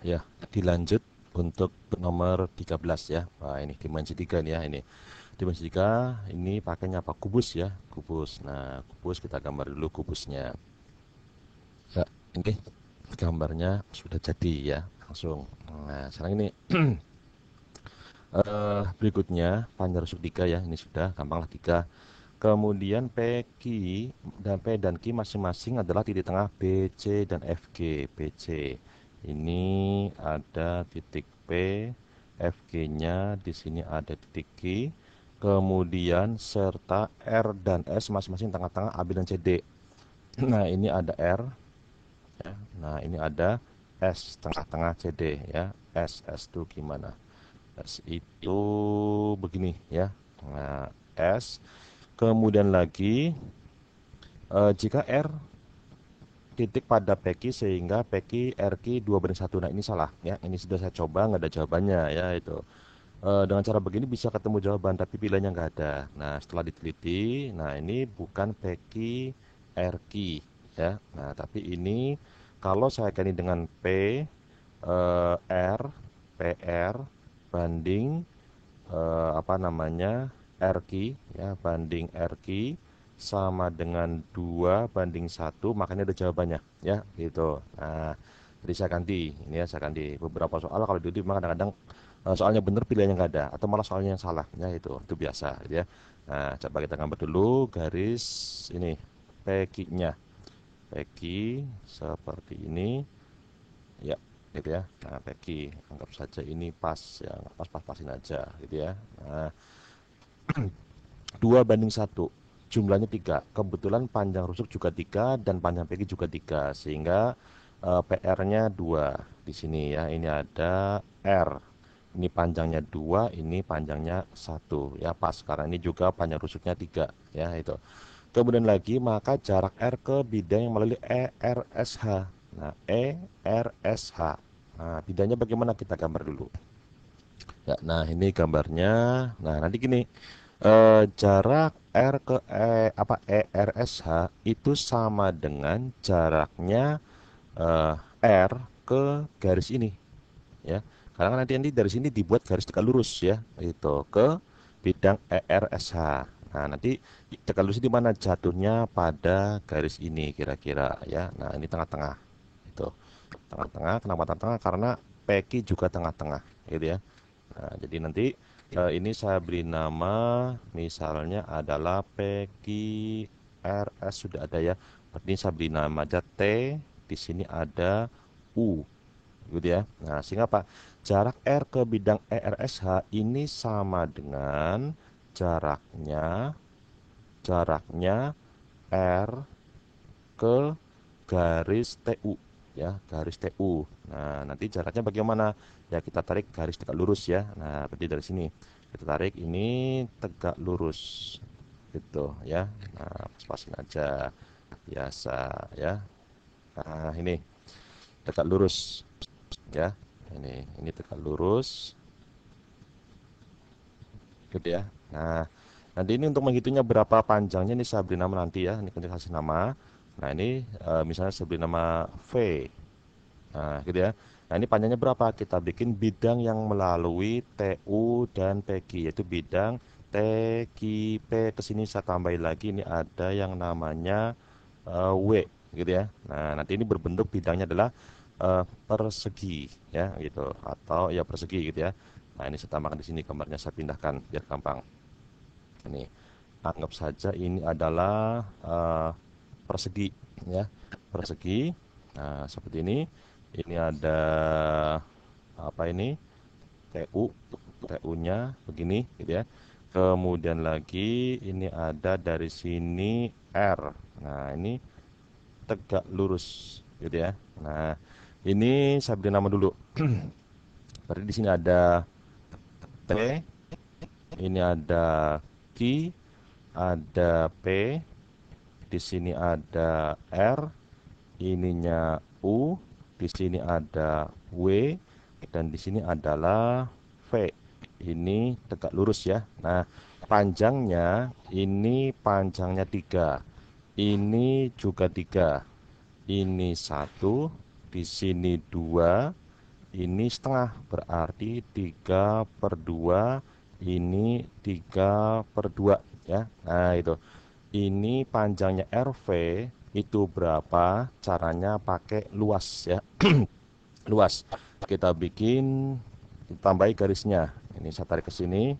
Ya, dilanjut untuk nomor 13 ya. Wah, ini dimensi 3 nih ya, ini. Dimensi 3 ini pakainya apa? Kubus ya, kubus. Nah, kubus kita gambar dulu kubusnya. Ya, ini gambarnya sudah jadi ya, langsung. Nah, sekarang ini berikutnya panjang rusuk 3 ya, ini sudah gampang lah 3. Kemudian PQ dan P dan Q masing-masing adalah titik tengah BC dan FG. BC ini ada titik P, FG-nya di sini ada titik Q. Kemudian serta R dan S masing-masing tengah-tengah AB dan CD. Nah, ini ada R ya. Nah, ini ada S tengah-tengah CD ya. S itu gimana? S itu begini ya. Nah, S. Kemudian lagi jika R titik pada PQ sehingga PQ RQ 2/1. Nah, ini salah ya. Ini sudah saya coba nggak ada jawabannya ya itu. Dengan cara begini bisa ketemu jawaban tapi pilihannya nggak ada. Nah, setelah diteliti, nah ini bukan PQ RQ ya. Nah, tapi ini kalau saya kali dengan P R PR banding apa namanya RQ ya, banding RQ sama dengan 2/1, makanya ada jawabannya ya gitu. Nah, jadi saya ganti ini ya, saya ganti beberapa soal kalau di memang kadang-kadang soalnya benar pilihannya nggak ada atau malah soalnya yang salah ya, itu biasa gitu ya. Nah, coba kita gambar dulu garis ini PQ-nya. PQ seperti ini ya, gitu ya. Nah, PQ anggap saja ini pas ya, pas-pasin aja gitu ya. Nah, 2/1, jumlahnya 3. Kebetulan panjang rusuk juga 3 dan panjang PQ juga 3 sehingga PR-nya 2 di sini ya. Ini ada R, ini panjangnya 2, ini panjangnya 1 ya, pas karena ini juga panjang rusuknya 3 ya itu. Kemudian lagi maka jarak R ke bidang yang melalui ERSH. Nah, ERSH, nah bidangnya bagaimana, kita gambar dulu ya. Nah, ini gambarnya. Nah, nanti gini, jarak R ke ERSH itu sama dengan jaraknya eh, R ke garis ini ya. Karena kan nanti dari sini dibuat garis tegak lurus ya, itu ke bidang ERSH. Nah, nanti tegak lurus di mana jatuhnya, pada garis ini kira-kira ya. Nah, ini tengah-tengah. Itu. Tengah-tengah, kenapa tengah-tengah? Karena PQ juga tengah-tengah, gitu ya. Nah, jadi nanti ini saya beri nama misalnya adalah PQRS, sudah ada ya. Berarti saya beri nama aja T, di sini ada U, gitu ya. Nah, sehingga Pak, jarak R ke bidang ERSH ini sama dengan jaraknya jaraknya R ke garis TU ya, garis TU. Nah, nanti jaraknya bagaimana? Ya, kita tarik garis tegak lurus ya. Nah, berarti dari sini kita tarik ini tegak lurus gitu ya. Nah, pas-pasin aja biasa ya. Nah, ini tegak lurus ya. Ini tegak lurus gitu ya. Nah, nanti ini untuk menghitungnya berapa panjangnya ini saya beri nama nanti ya. Ini kita kasih nama. Nah, ini misalnya saya beri nama V. Nah, gitu ya. Nah, ini panjangnya berapa? Kita bikin bidang yang melalui TU dan PQ, yaitu bidang TQP. Ke sini saya tambahin lagi, ini ada yang namanya W, gitu ya. Nah, nanti ini berbentuk bidangnya adalah persegi, ya, gitu, atau ya persegi, gitu ya. Nah, ini saya tambahkan di sini gambarnya, saya pindahkan biar gampang. Ini anggap saja ini adalah persegi, ya, persegi. Nah, seperti ini. Ini ada apa ini? TU, TU-nya begini, gitu ya. Kemudian lagi ini ada dari sini R. Nah, ini tegak lurus, gitu ya. Nah, ini saya beri nama dulu. Berarti di sini ada T, ini ada Q, ada P, di sini ada R, ininya U, di sini ada W, dan di sini adalah V. Ini tegak lurus ya. Nah, panjangnya ini panjangnya 3. Ini juga 3. Ini 1, di sini 2, ini setengah, berarti 3/2, ini 3/2 ya. Nah itu, ini panjangnya RV itu berapa, caranya pakai luas ya. Luas, kita bikin, tambahi garisnya, ini saya tarik ke sini.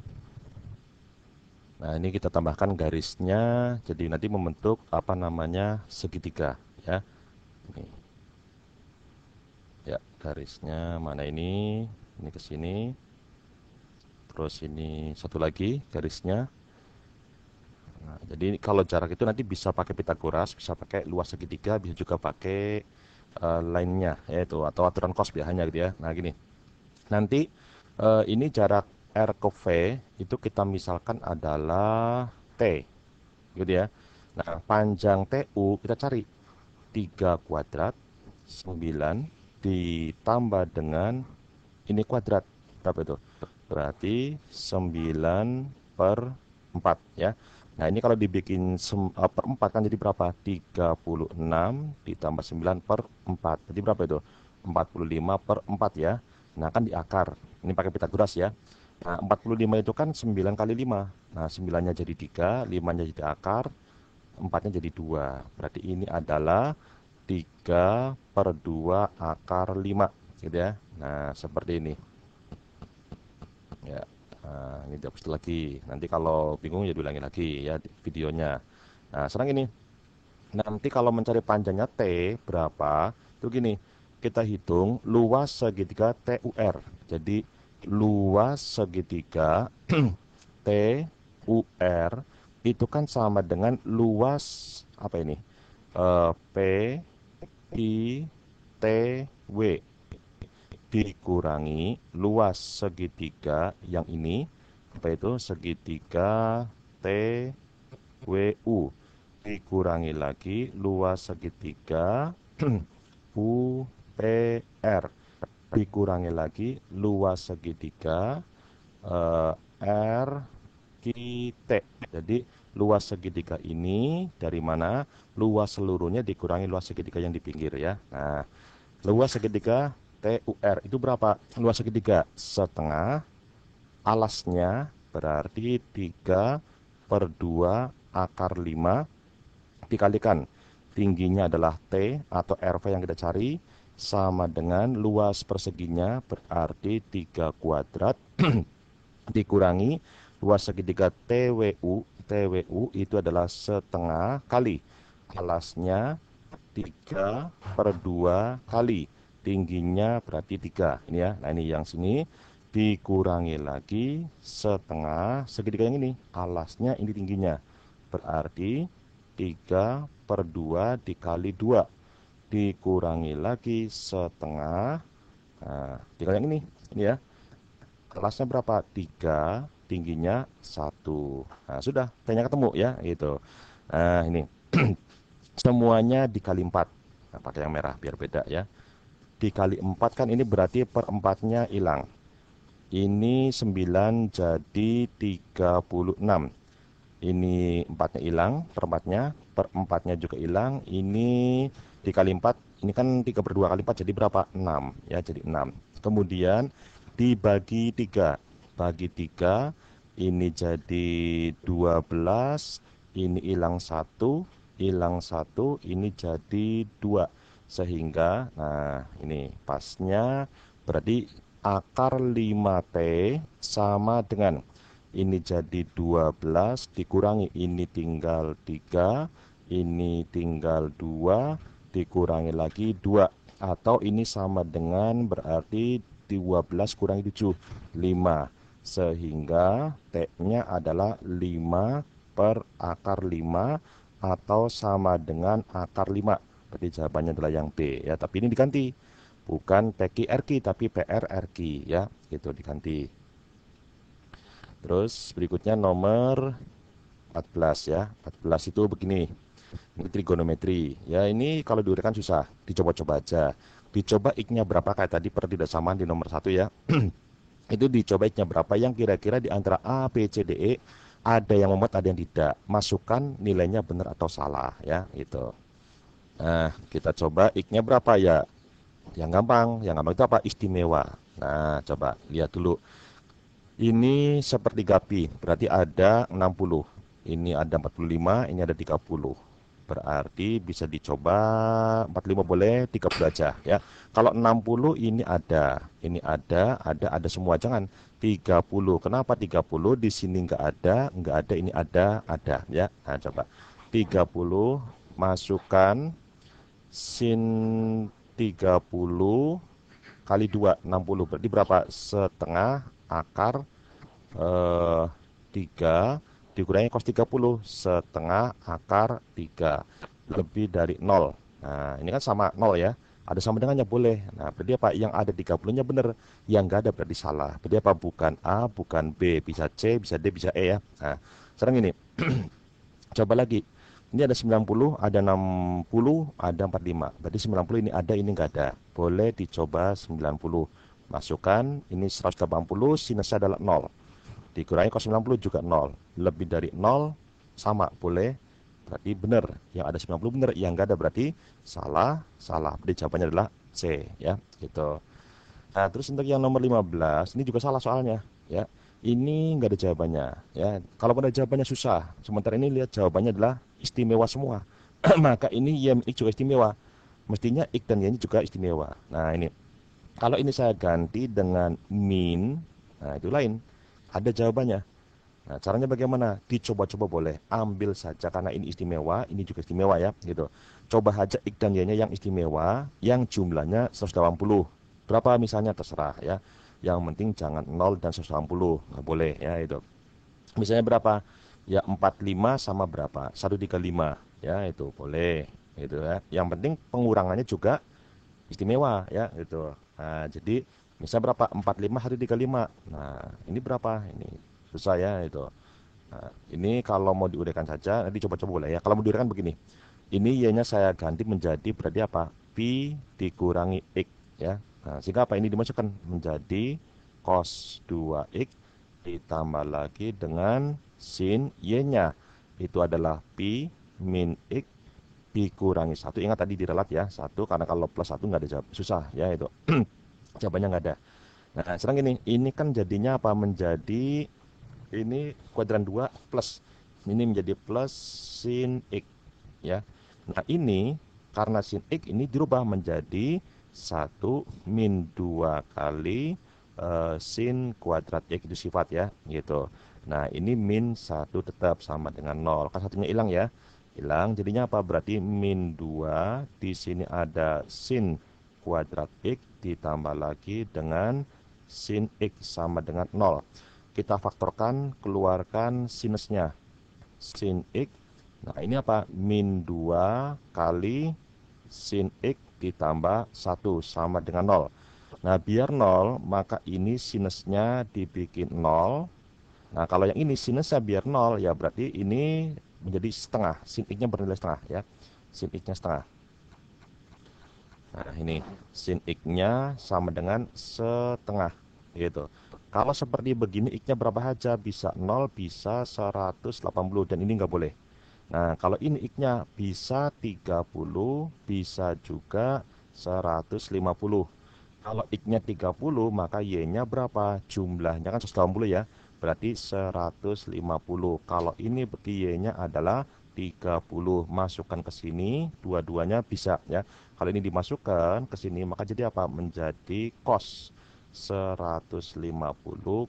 Nah ini kita tambahkan garisnya, jadi nanti membentuk apa namanya, segitiga ya. Ini ya, garisnya mana ini ke sini, terus ini satu lagi garisnya. Nah, jadi kalau jarak itu nanti bisa pakai Pitagoras, bisa pakai luas segitiga, bisa juga pakai lainnya, yaitu atau aturan cos biasanya gitu ya. Nah gini, nanti ini jarak R ke V itu kita misalkan adalah T, gitu ya. Nah panjang TU kita cari 3 kuadrat 9 ditambah dengan ini kuadrat, berapa itu? Berarti 9/4 ya. Nah ini kalau dibikin per 4 kan jadi berapa? 36 ditambah 9/4. Jadi berapa itu? 45/4 ya. Nah kan di akar, ini pakai Pitagoras ya. Nah 45 itu kan 9 kali 5. Nah 9-nya jadi 3, 5-nya jadi akar, 4-nya jadi 2. Berarti ini adalah 3/2 akar 5 gitu ya. Nah seperti ini ya. Nah, ini dihapus lagi, nanti kalau bingung ya diulangi lagi ya videonya. Nah sekarang ini, nanti kalau mencari panjangnya T berapa itu gini, kita hitung luas segitiga TUR. Jadi luas segitiga TUR itu kan sama dengan luas apa ini, P I T W dikurangi luas segitiga yang ini, apa itu, segitiga TWU, dikurangi lagi luas segitiga UPR, dikurangi lagi luas segitiga R kita. Jadi luas segitiga ini dari mana? Luas seluruhnya dikurangi luas segitiga yang di pinggir ya. Nah, luas segitiga TUR itu berapa? Luas segitiga setengah, alasnya berarti 3/2 akar 5 dikalikan tingginya adalah T atau RV yang kita cari, sama dengan luas perseginya berarti 3 kuadrat dikurangi luas segitiga TWU. TWU itu adalah setengah kali alasnya 3/2 kali tingginya berarti 3 ini ya. Nah ini yang sini dikurangi lagi setengah segitiga yang ini, alasnya ini tingginya berarti 3/2 dikali 2 dikurangi lagi setengah. Nah tinggal yang ini ya, kelasnya berapa? 3, tingginya 1. Nah, sudah, T-nya ketemu ya, gitu. Nah, ini semuanya dikali 4. Nah, pakai yang merah biar beda ya. Dikali 4 kan ini berarti per 4-nya hilang. Ini 9 jadi 36. Ini 4-nya hilang, per 4-nya juga hilang. Ini dikali 4, ini kan 3/2 kali 4 jadi berapa? 6 ya, jadi 6. Kemudian dibagi 3. Bagi 3, ini jadi 12, ini hilang 1, ini jadi 2. Sehingga, nah ini pasnya berarti akar 5T sama dengan ini jadi 12 dikurangi ini tinggal 3, ini tinggal 2, dikurangi lagi 2. Atau ini sama dengan berarti 12 kurangi 7, 5. Sehingga T-nya adalah 5 per akar 5 atau sama dengan akar 5. Berarti jawabannya adalah yang B ya, tapi ini diganti. Bukan PQ RQ tapi PR RQ ya, itu diganti. Terus berikutnya nomor 14 ya. 14 itu begini. Ini trigonometri. Ya ini kalau diuraikan susah, dicoba-coba aja. Dicoba X-nya berapa kayak tadi pertidaksamaan di nomor 1 ya. Itu dicoba X-nya berapa yang kira-kira di antara A, B, C, D, E ada yang memuat, ada yang tidak. Masukkan nilainya benar atau salah ya, itu. Nah, kita coba X-nya berapa ya. Yang gampang itu apa? Istimewa. Nah, coba lihat dulu. Ini sepertiga pi, berarti ada 60. Ini ada 45, ini ada 30. Berarti bisa dicoba 45 boleh, 30 aja ya. Kalau 60 ini ada semua jangan 30. Kenapa 30? Di sini nggak ada, ini ada ya. Nah, coba 30 masukkan sin 30 kali 2, 60. Berarti berapa? Setengah akar eh, 3 dikurangi cos 30 setengah akar 3 lebih dari 0. Nah, ini kan sama 0 ya. Ada sama dengannya boleh. Nah, berarti apa? Yang ada 30-nya benar. Yang nggak ada berarti salah. Berarti apa? Bukan A, bukan B. Bisa C, bisa D, bisa E ya. Nah, sekarang ini. Coba lagi. Ini ada 90, ada 60, ada 45. Berarti 90 ini ada, ini nggak ada. Boleh dicoba 90. Masukkan, ini 180, sinusnya adalah 0. Dikurangi cos 90 juga 0. Lebih dari 0 sama boleh. Berarti benar. Yang ada 90 benar, yang enggak ada berarti salah, salah. Berarti jawabannya adalah C ya, gitu. Nah, terus untuk yang nomor 15 ini juga salah soalnya ya. Ini enggak ada jawabannya ya. Kalau ada jawabannya susah. Sementara ini lihat jawabannya adalah istimewa semua. Maka ini Y X juga istimewa. Mestinya X dan Y juga istimewa. Nah, ini kalau ini saya ganti dengan min, nah itu lain. Ada jawabannya. Nah, caranya bagaimana? Dicoba-coba boleh. Ambil saja karena ini istimewa, ini juga istimewa ya, gitu. Coba aja X dan Y-nya yang istimewa, yang jumlahnya 180. Berapa misalnya terserah ya. Yang penting jangan 0 dan 180. Nggak boleh ya itu. Misalnya berapa? Ya 45 sama berapa? 135. Ya itu boleh. Gitu ya. Yang penting pengurangannya juga istimewa ya gitu. Nah, jadi misalnya berapa? 45 135. Nah, ini berapa? Ini susah ya itu. Nah, ini kalau mau diuraikan saja, nanti coba-coba boleh ya. Kalau mau diuraikan begini. Ini y-nya saya ganti menjadi berarti apa? Pi dikurangi x ya. Nah, sehingga apa ini dimasukkan menjadi cos 2x ditambah lagi dengan sin y-nya. Itu adalah pi min x dikurangi satu. Ingat tadi diralat ya, satu karena kalau plus satu nggak ada jawab. Susah ya itu. Jawabannya nggak ada. Nah, sekarang ini kan jadinya apa? Menjadi ini kuadran 2 plus. Ini menjadi plus sin x ya. Nah, ini karena sin x ini dirubah menjadi satu min 2 kali sin kuadrat x itu sifat ya, gitu. Nah, ini min satu tetap sama dengan nol. Kan satunya hilang ya. Hilang, jadinya apa? Berarti min 2 di sini ada sin kuadrat x ditambah lagi dengan sin x sama dengan nol. Kita faktorkan, keluarkan sinusnya. Sin x. Nah, ini apa? Min 2 kali sin x ditambah 1 sama dengan nol. Nah, biar 0, maka ini sinusnya dibikin 0. Nah, kalau yang ini sinusnya biar 0, ya berarti ini menjadi setengah. Sin x-nya bernilai setengah ya. Sin x-nya setengah. Nah, ini sin x-nya sama dengan setengah gitu. Kalau seperti begini x-nya berapa saja? Bisa 0, bisa 180 dan ini nggak boleh. Nah, kalau ini x-nya bisa 30, bisa juga 150. Kalau x-nya 30, maka y-nya berapa? Jumlahnya kan 180 ya. Berarti 150. Kalau ini berarti y-nya adalah 30. Masukkan ke sini, dua-duanya bisa ya. Kalau ini dimasukkan ke sini, maka jadi apa? Menjadi cos 150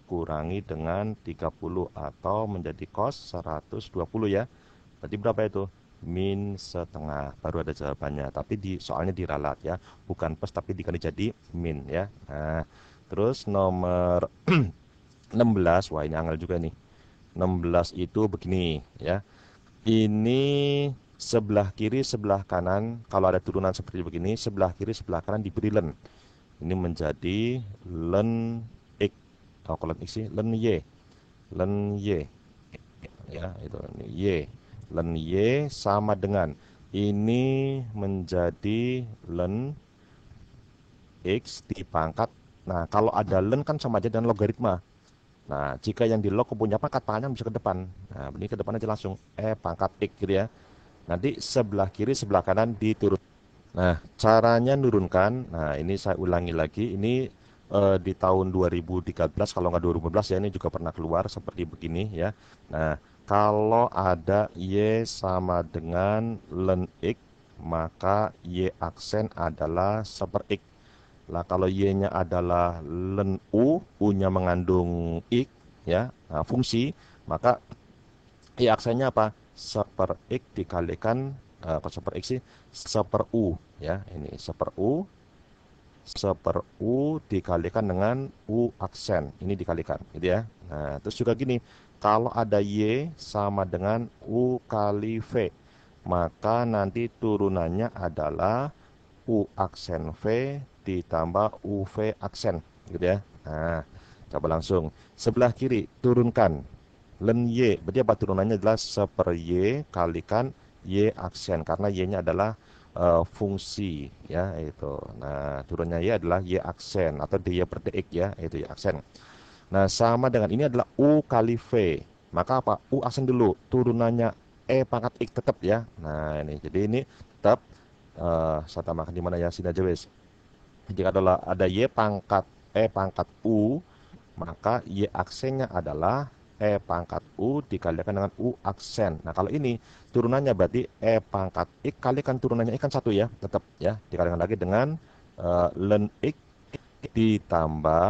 kurangi dengan 30 atau menjadi cos 120 ya. Berarti berapa itu? Min setengah. Baru ada jawabannya. Tapi soalnya diralat ya. Bukan plus tapi dikali jadi min ya. Nah, terus nomor 16. Wah, ini angel juga nih. 16 itu begini ya. Ini sebelah kiri, sebelah kanan. Kalau ada turunan seperti begini, sebelah kiri, sebelah kanan diberi len. Ini menjadi len x. Oh, kalau len x sih, len y. Len y. Ya, itu y. Len y sama dengan ini menjadi len x dipangkat. Nah, kalau ada len kan sama aja dengan logaritma. Nah, jika yang di log punya pangkat, pangkatnya bisa ke depan. Nah, ini ke depan aja langsung pangkat x gitu ya. Nanti sebelah kiri, sebelah kanan diturut. Nah, caranya nurunkan. Nah, ini saya ulangi lagi. Ini di tahun 2013 kalau nggak 2015 ya, ini juga pernah keluar seperti begini ya. Nah, kalau ada Y sama dengan len X, maka Y aksen adalah seper X. Lah kalau Y-nya adalah len U, U-nya mengandung X ya, nah, fungsi, maka Y aksennya apa? Seper X dikalikan kok seper X sih? Seper U ya. Ini seper U, seper U dikalikan dengan U aksen. Ini dikalikan gitu ya. Nah, terus juga gini, kalau ada Y sama dengan U kali V, maka nanti turunannya adalah U aksen V ditambah UV aksen gitu ya. Nah, coba langsung. Sebelah kiri turunkan len Y. Berarti apa turunannya adalah seper Y kalikan Y aksen karena Y-nya adalah fungsi ya itu. Nah, turunnya Y adalah Y aksen atau dy per dx ya, itu Y aksen. Nah, sama dengan ini adalah U kali V. Maka apa? U aksen dulu, turunannya E pangkat X tetap ya. Nah, ini. Jadi ini tetap saya tambahkan di mana ya sini aja wes. Jika ada Y pangkat E pangkat U, maka Y aksennya adalah E pangkat U dikalikan dengan U aksen. Nah, kalau ini turunannya berarti E pangkat X kalikan turunannya X kan satu ya, tetap ya. Dikalikan lagi dengan len X ditambah,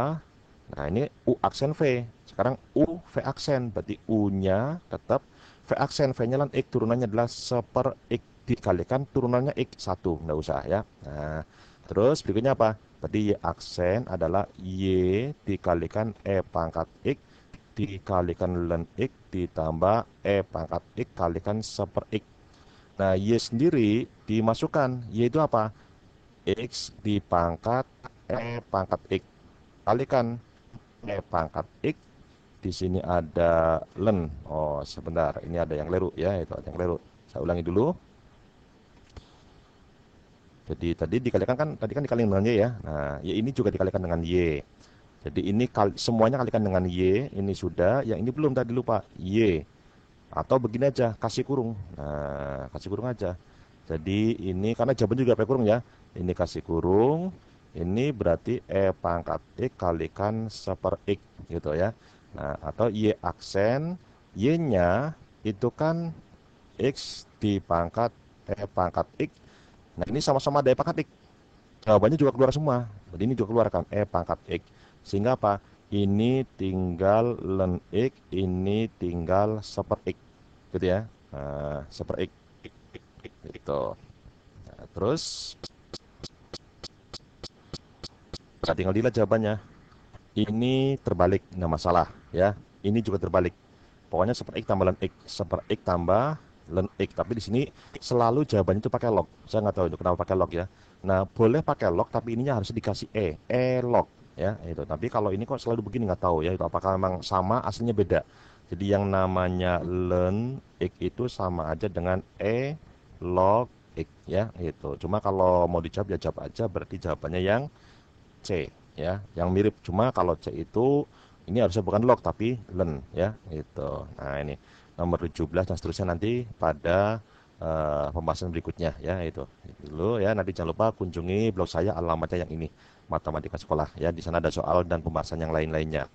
nah ini U aksen V. Sekarang U V aksen, berarti U-nya tetap V aksen. V-nya lan X, turunannya adalah seper X dikalikan turunannya X satu, nggak usah ya. Nah, terus berikutnya apa? Berarti Y aksen adalah Y dikalikan E pangkat X dikalikan len X ditambah E pangkat X kalikan seper X. Nah, Y sendiri dimasukkan. Y itu apa? X dipangkat E pangkat X kalikan E pangkat X. Di sini ada len. Oh, sebentar. Ini ada yang keliru ya. Itu ada yang keliru. Saya ulangi dulu. Jadi tadi dikalikan kan, tadi kan dikalikan dengan Y ya. Nah, Y ini juga dikalikan dengan Y. Jadi ini semuanya kalikan dengan Y. Ini sudah. Yang ini belum, tadi lupa. Y. Atau begini aja, kasih kurung. Nah, kasih kurung aja. Jadi ini karena jawaban juga pakai kurung ya. Ini kasih kurung. Ini berarti E pangkat X kalikan seper X gitu ya. Nah, atau Y aksen. Y-nya itu kan X dipangkat E pangkat X. Nah, ini sama-sama ada E pangkat X. Jawabannya juga keluar semua. Jadi ini juga keluar kan E pangkat X. Sehingga apa? Ini tinggal len X, ini tinggal seper X. Gitu ya. Nah, seper X. Gitu. Nah, terus nah, tinggal dilihat jawabannya. Ini terbalik, nggak masalah ya. Ini juga terbalik. Pokoknya seper X tambah len X, seper X tambah len X. Tapi di sini selalu jawabannya itu pakai log. Saya nggak tahu itu kenapa pakai log ya. Nah, boleh pakai log, tapi ininya harus dikasih log ya itu. Tapi kalau ini kok selalu begini nggak tahu ya. Itu apakah memang sama, aslinya beda. Jadi yang namanya len X itu sama aja dengan log X ya itu. Cuma kalau mau dijawab ya jawab aja. Berarti jawabannya yang C ya, yang mirip. Cuma kalau C itu ini harusnya bukan log tapi len ya itu. Nah, ini nomor 17 dan seterusnya nanti pada pembahasan berikutnya ya itu. Dulu ya, nanti jangan lupa kunjungi blog saya alamatnya yang ini, Matematika Sekolah ya. Di sana ada soal dan pembahasan yang lain-lainnya.